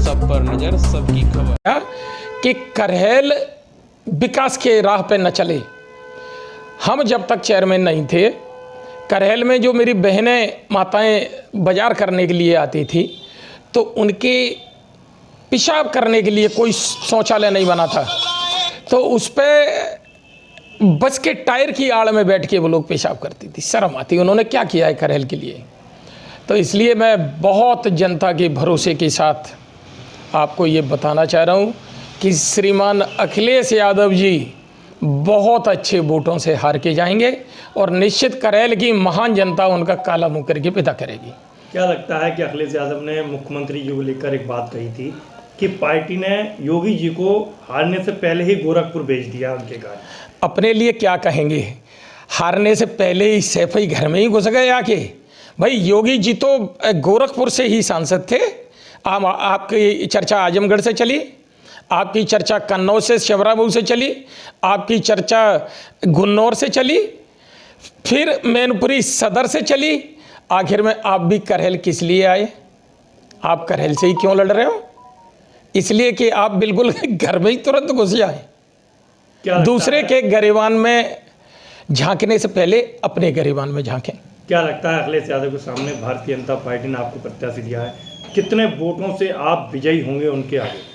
सब पर नजर, सबकी खबर। कि करहेल विकास के राह पे न चले। हम जब तक चेयरमैन नहीं थे, करहेल में जो मेरी बहनें माताएं बाजार करने के लिए आती थी, तो उनके पेशाब करने के लिए कोई शौचालय नहीं बना था, तो उस पर बस के टायर की आड़ में बैठ के वो लोग पेशाब करती थी। शर्म आती। उन्होंने क्या किया है करहेल के लिए? तो इसलिए मैं बहुत जनता के भरोसे के साथ आपको ये बताना चाह रहा हूँ कि श्रीमान अखिलेश यादव जी बहुत अच्छे वोटों से हार के जाएंगे और निश्चित करहेल की महान जनता उनका काला मुंह करके विदा करेगी। क्या लगता है कि अखिलेश यादव ने मुख्यमंत्री जी को लेकर एक बात कही थी कि पार्टी ने योगी जी को हारने से पहले ही गोरखपुर भेज दिया उनके घर? अपने लिए क्या कहेंगे? हारने से पहले ही सैफई घर में ही घुस गए आके। भाई योगी जी तो गोरखपुर से ही सांसद थे। आपकी चर्चा आजमगढ़ से चली, आपकी चर्चा कन्नौज से शिवराबाबू से चली, आपकी चर्चा गुन्नौर से चली, फिर मैनपुरी सदर से चली, आखिर में आप भी करहेल किस लिए आए? आप करहेल से ही क्यों लड़ रहे हो? इसलिए कि आप बिल्कुल घर में ही तुरंत घुस जाए। दूसरे के गरिबान में झांकने से पहले अपने गरिबान में झांकें। क्या लगता है अखिलेश यादव के सामने भारतीय जनता पार्टी ने आपको प्रत्याशी दिया है, कितने वोटों से आप विजयी होंगे उनके आगे?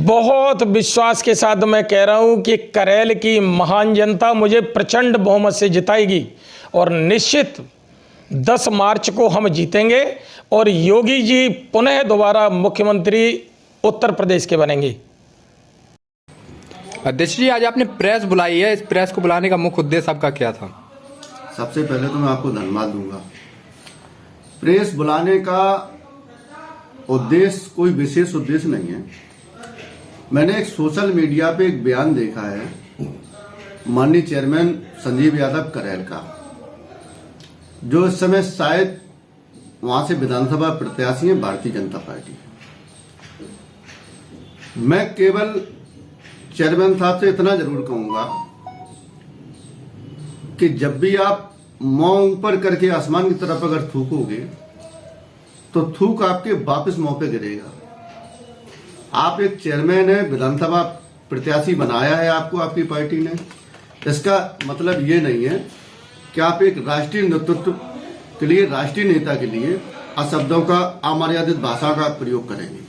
बहुत विश्वास के साथ मैं कह रहा हूं कि करहेल की महान जनता मुझे प्रचंड बहुमत से जिताएगी और निश्चित 10 मार्च को हम जीतेंगे और योगी जी पुनः दोबारा मुख्यमंत्री उत्तर प्रदेश के बनेंगे। अध्यक्ष जी, आज आपने प्रेस बुलाई है, इस प्रेस को बुलाने का मुख्य उद्देश्य आपका क्या था? सबसे पहले तो मैं आपको धन्यवाद दूंगा। प्रेस बुलाने का उद्देश्य कोई विशेष उद्देश्य नहीं है। मैंने एक सोशल मीडिया पे एक बयान देखा है माननीय चेयरमैन संजीव यादव करहेल का, जो इस समय शायद वहां से विधानसभा प्रत्याशी है भारतीय जनता पार्टी। मैं केवल चेयरमैन साहब से इतना जरूर कहूंगा कि जब भी आप मुंह ऊपर करके आसमान की तरफ अगर थूकोगे तो थूक आपके वापस मुंह पे गिरेगा। आप एक चेयरमैन है, विधानसभा प्रत्याशी बनाया है आपको आपकी पार्टी ने। इसका मतलब ये नहीं है कि आप एक राष्ट्रीय नेतृत्व के लिए, राष्ट्रीय नेता के लिए अशब्दों का, अमर्यादित भाषा का प्रयोग करेंगे।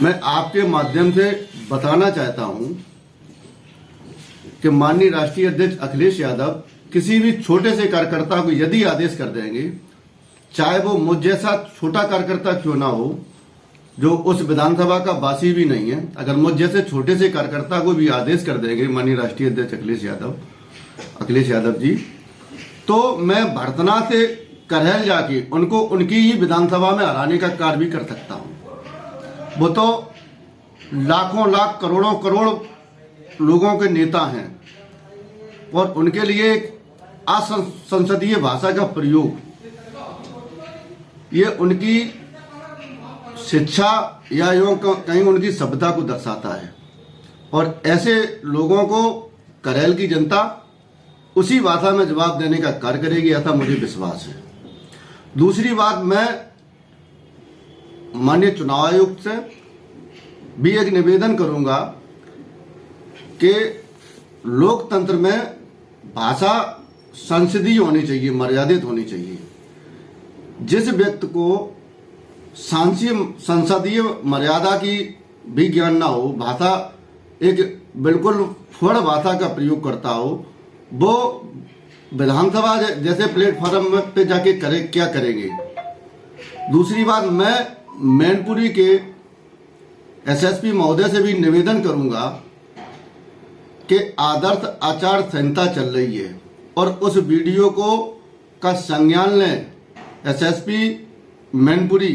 मैं आपके माध्यम से बताना चाहता हूं कि माननीय राष्ट्रीय अध्यक्ष अखिलेश यादव किसी भी छोटे से कार्यकर्ता को यदि आदेश कर देंगे, चाहे वो मुझ जैसा छोटा कार्यकर्ता क्यों ना हो, जो उस विधानसभा का वासी भी नहीं है, अगर मुझ जैसे छोटे से कार्यकर्ता को भी आदेश कर देंगे माननीय राष्ट्रीय अध्यक्ष अखिलेश यादव जी, तो मैं भरतना से करहेल जाके उनको उनकी ही विधानसभा में हराने का कार्य भी कर सकता हूं। वो तो लाखों लाख करोड़ों करोड़ लोगों के नेता हैं और उनके लिए एक असंसदीय भाषा का प्रयोग, ये उनकी शिक्षा या यूं कहीं उनकी सभ्यता को दर्शाता है और ऐसे लोगों को करहेल की जनता उसी भाषा में जवाब देने का कार्य करेगी, ऐसा मुझे विश्वास है। दूसरी बात, मैं माननीय चुनाव आयोग से भी एक निवेदन करूंगा कि लोकतंत्र में भाषा संसदीय होनी चाहिए, मर्यादित होनी चाहिए। जिस व्यक्ति को संसदीय मर्यादा की भी ज्ञान ना हो, भाषा एक बिल्कुल फुड़ भाषा का प्रयोग करता हो, वो विधानसभा जैसे प्लेटफॉर्म पे जाके क्या करेंगे। दूसरी बात, मैं मैनपुरी के एसएसपी महोदय से भी निवेदन करूंगा कि आदर्श आचार संहिता चल रही है और उस वीडियो का संज्ञान लें एसएसपी मैनपुरी,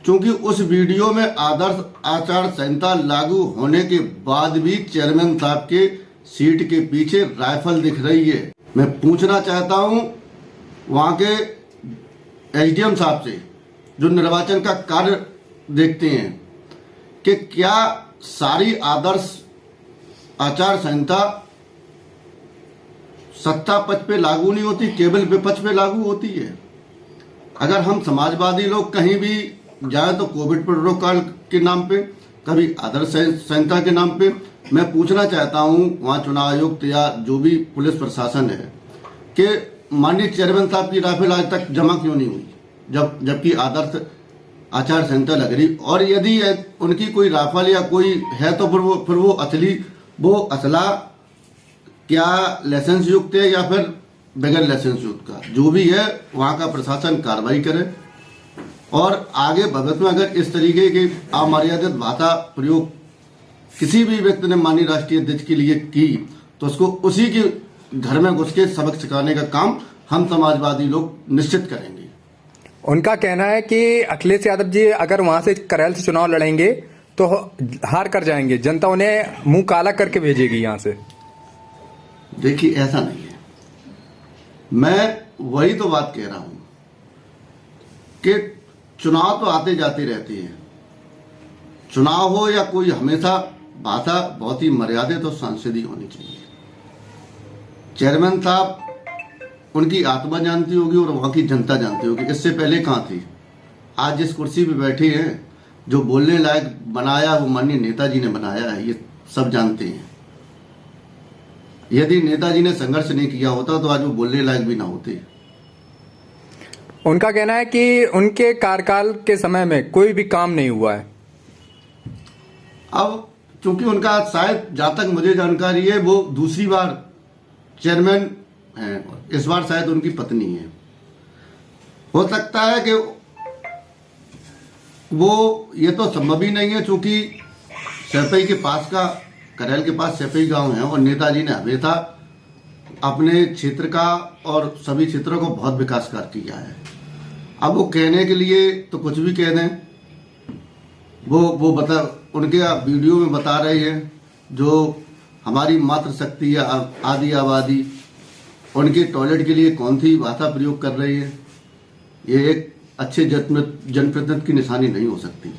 क्योंकि उस वीडियो में आदर्श आचार संहिता लागू होने के बाद भी चेयरमैन साहब के सीट के पीछे राइफल दिख रही है। मैं पूछना चाहता हूं वहां के एसडीएम साहब से, जो निर्वाचन का कार्य देखते हैं, कि क्या सारी आदर्श आचार संहिता सत्ता पक्ष पे लागू नहीं होती, केवल विपक्ष पे लागू होती है? अगर हम समाजवादी लोग कहीं भी जाए तो कोविड प्रोटोकॉल के नाम पे, कभी आदर्श संहिता के नाम पे। मैं पूछना चाहता हूं वहां चुनाव आयुक्त या जो भी पुलिस प्रशासन है कि माननीय चेयरमैन साहब की राफेल आज तक जमा क्यों नहीं हुई, जबकि आदर्श आचार संहिता लग रही। और यदि उनकी कोई राफेल या कोई है तो फिर वो असला क्या लाइसेंस युक्त है या फिर बगैर लाइसेंस युक्त का, जो भी है वहां का प्रशासन कार्रवाई करे। और आगे भविष्य में अगर इस तरीके की अमर्यादित भाषा प्रयोग किसी भी व्यक्ति ने माननीय राष्ट्रीय अध्यक्ष के लिए की तो उसको उसी के घर में घुस के सबक सिखाने का काम हम समाजवादी लोग निश्चित करेंगे। उनका कहना है कि अखिलेश यादव जी अगर वहां से करैल से चुनाव लड़ेंगे तो हार कर जाएंगे, जनता उन्हें मुंह काला करके भेजेगी यहां से। देखिए ऐसा नहीं है, मैं वही तो बात कह रहा हूं कि चुनाव तो आते जाते रहते हैं, चुनाव हो या कोई, हमेशा भाषा बहुत ही मर्यादित और सांसदीय होनी चाहिए। चेयरमैन साहब उनकी आत्मा जानती होगी और वहां की जनता जानती होगी, इससे पहले कहां थी। आज जिस कुर्सी पे बैठे हैं, जो बोलने लायक बनाया वो माननीय नेताजी ने बनाया है, ये सब जानते हैं। यदि नेताजी ने संघर्ष नहीं किया होता तो आज वो बोलने लायक भी ना होते। उनका कहना है कि उनके कार्यकाल के समय में कोई भी काम नहीं हुआ है। अब चूंकि उनका शायद जहां तक मुझे जानकारी है वो दूसरी बार चेयरमैन हैं, इस बार शायद उनकी पत्नी है। हो सकता है कि वो, ये तो संभव ही नहीं है चूंकि सैपई के पास का, करैल के पास सैपई गांव है और नेताजी ने हमेशा अपने क्षेत्र का और सभी क्षेत्रों को बहुत विकास कार्य किया है। अब वो कहने के लिए तो कुछ भी कह दें, वो बता, उनके वीडियो में बता रहे हैं जो हमारी मातृशक्ति या आदि आबादी, उनके टॉयलेट के लिए कौन सी भाषा प्रयोग कर रही है, ये एक अच्छे जनप्रतिनिधि की निशानी नहीं हो सकती।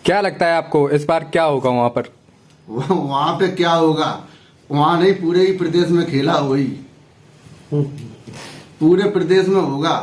क्या लगता है आपको इस बार क्या होगा वहां पर? वहां पे क्या होगा, वहां नहीं पूरे ही प्रदेश में खेला हुई, पूरे प्रदेश में होगा।